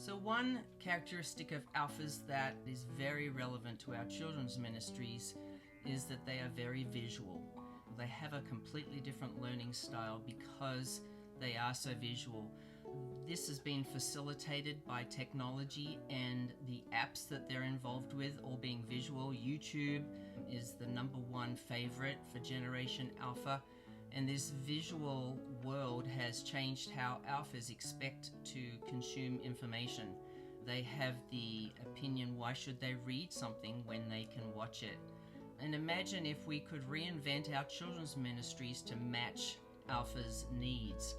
So one characteristic of alphas that is very relevant to our children's ministries is that they are very visual. They have a completely different learning style because they are so visual. This has been facilitated by technology and the apps that they're involved with, all being visual. YouTube is the #1 favorite for Generation Alpha, and this visual world has changed how alphas expect to consume information. They have the opinion, why should they read something when they can watch it? And imagine if we could reinvent our children's ministries to match alphas' needs.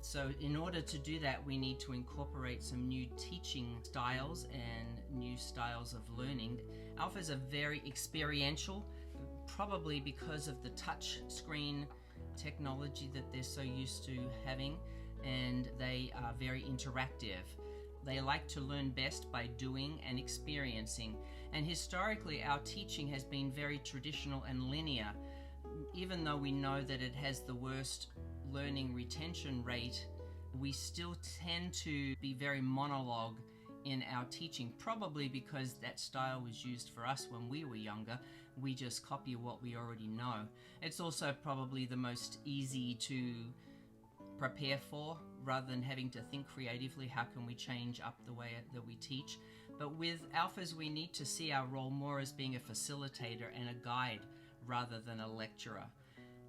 So in order to do that, we need to incorporate some new teaching styles and new styles of learning. Alphas are very experiential, probably because of the touch screen technology that they're so used to having, and they are very interactive. They like to learn best by doing and experiencing. And historically, our teaching has been very traditional and linear. Even though we know that it has the worst learning retention rate, we still tend to be very monologue in our teaching, probably because that style was used for us when we were younger. We just copy what we already know. It's also probably the most easy to prepare for, rather than having to think creatively, how can we change up the way that we teach. But with alphas, we need to see our role more as being a facilitator and a guide rather than a lecturer.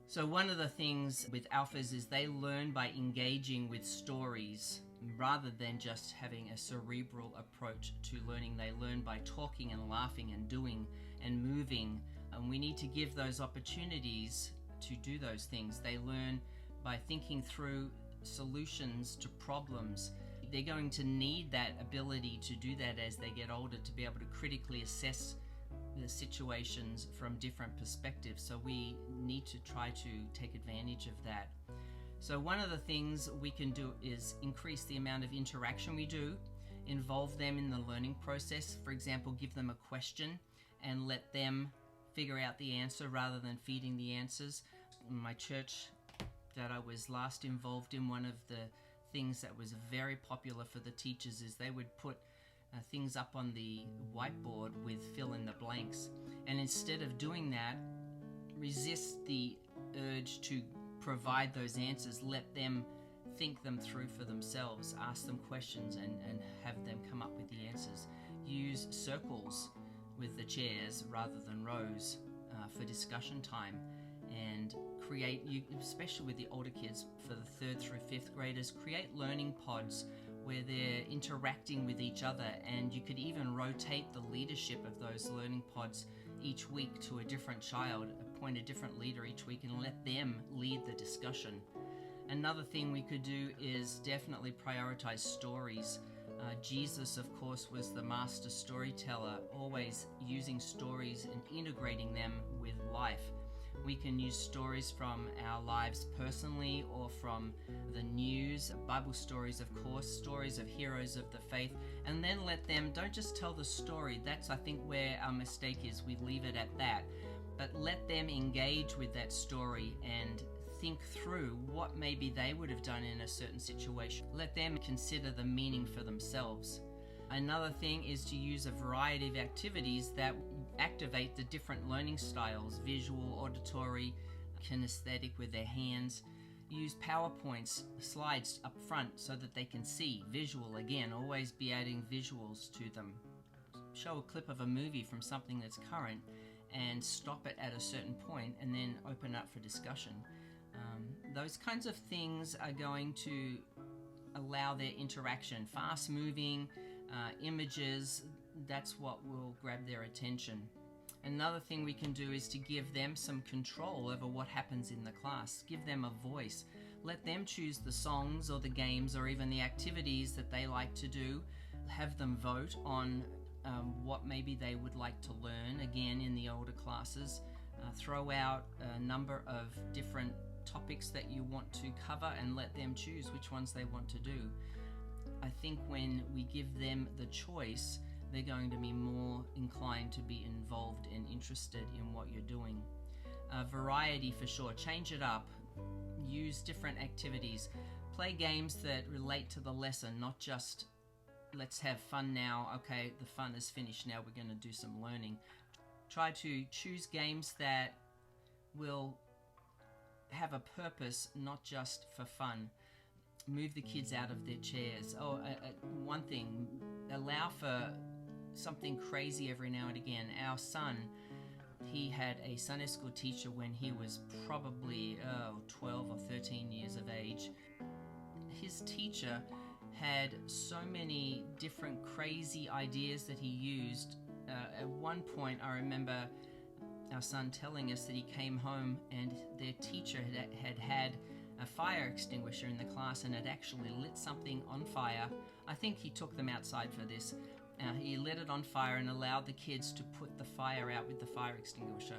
So one of the things with alphas is they learn by engaging with stories rather than just having a cerebral approach to learning. They learn by talking and laughing and doing and moving, and we need to give those opportunities to do those things. They learn by thinking through solutions to problems. They're going to need that ability to do that as they get older, to be able to critically assess the situations from different perspectives. So we need to try to take advantage of that. So one of the things we can do is increase the amount of interaction we do, involve them in the learning process. For example, give them a question and let them figure out the answer rather than feeding the answers. In my church that I was last involved in, one of the things that was very popular for the teachers is they would put things up on the whiteboard with fill in the blanks, and instead of doing that, resist the urge to provide those answers. Let them think them through for themselves, ask them questions and have them come up with the answers. Use circles with the chairs rather than rows for discussion time, and create, especially with the older kids, for the 3rd through 5th graders, create learning pods where they're interacting with each other, and you could even rotate the leadership of those learning pods each week to a different child, appoint a different leader each week and let them lead the discussion. Another thing we could do is definitely prioritize stories. Jesus, of course, was the master storyteller, always using stories and integrating them with life. We can use stories from our lives personally or from the news, Bible stories, of course, stories of heroes of the faith, and then let them, don't just tell the story. That's, I think, where our mistake is. We leave it at that. But let them engage with that story and think through what maybe they would have done in a certain situation. Let them consider the meaning for themselves. Another thing is to use a variety of activities that activate the different learning styles: visual, auditory, kinesthetic with their hands. Use PowerPoints, slides up front so that they can see. Visual, again, always be adding visuals to them. Show a clip of a movie from something that's current and stop it at a certain point and then open up for discussion. Those kinds of things are going to allow their interaction. Fast moving images, that's what will grab their attention. Another thing we can do is to give them some control over what happens in the class. Give them a voice. Let them choose the songs or the games or even the activities that they like to do. Have them vote on what maybe they would like to learn, again, in the older classes. Throw out a number of different topics that you want to cover and let them choose which ones they want to do. I think when we give them the choice, they're going to be more inclined to be involved and interested in what you're doing. Variety for sure. Change it up. Use different activities. Play games that relate to the lesson, not just let's have fun now. Okay, the fun is finished. Now we're going to do some learning. Try to choose games that will have a purpose, not just for fun. Move the kids out of their chairs. One thing, allow for something crazy every now and again. Our son, he had a Sunday school teacher when he was probably 12 or 13 years of age. His teacher had so many different crazy ideas that he used. At one point, I remember our son telling us that he came home and their teacher had a fire extinguisher in the class and had actually lit something on fire. I think he took them outside for this. He lit it on fire and allowed the kids to put the fire out with the fire extinguisher.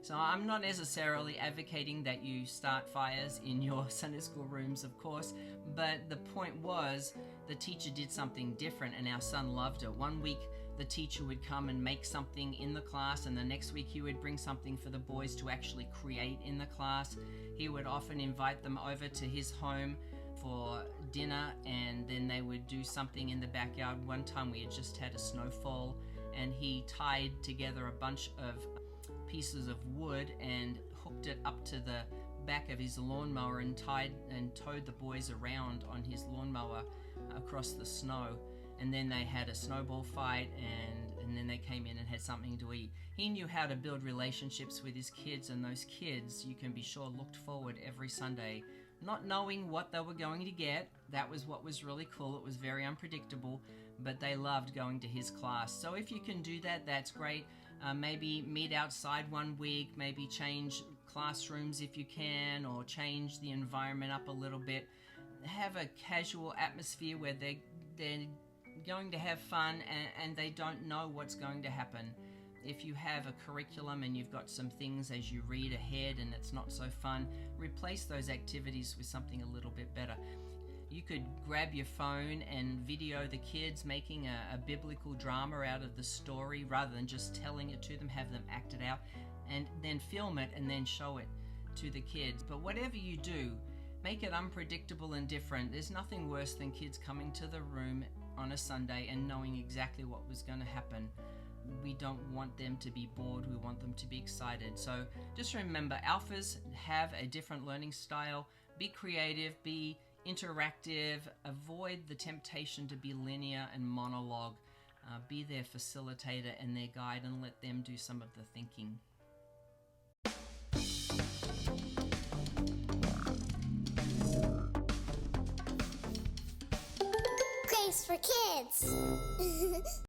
So I'm not necessarily advocating that you start fires in your Sunday school rooms, of course, but the point was the teacher did something different and our son loved it. One week the teacher would come and make something in the class, and the next week he would bring something for the boys to actually create in the class. He would often invite them over to his home for dinner, and then they would do something in the backyard. One time we had just had a snowfall and he tied together a bunch of pieces of wood and hooked it up to the back of his lawnmower and towed the boys around on his lawnmower across the snow. And then they had a snowball fight, and then they came in and had something to eat. He knew how to build relationships with his kids, and those kids, you can be sure, looked forward every Sunday, not knowing what they were going to get. That was what was really cool. It was very unpredictable, but they loved going to his class. So if you can do that, that's great. Maybe meet outside one week, maybe change classrooms if you can, or change the environment up a little bit. Have a casual atmosphere where they're going to have fun and they don't know what's going to happen. If you have a curriculum and you've got some things as you read ahead and it's not so fun, replace those activities with something a little bit better. You could grab your phone and video the kids making a biblical drama out of the story rather than just telling it to them, have them act it out, and then film it and then show it to the kids. But whatever you do, make it unpredictable and different. There's nothing worse than kids coming to the room on a Sunday and knowing exactly what was going to happen. We don't want them to be bored, we want them to be excited. So just remember, alphas have a different learning style. Be creative, be interactive, avoid the temptation to be linear and monologue. Be their facilitator and their guide and let them do some of the thinking. Grace for Kids.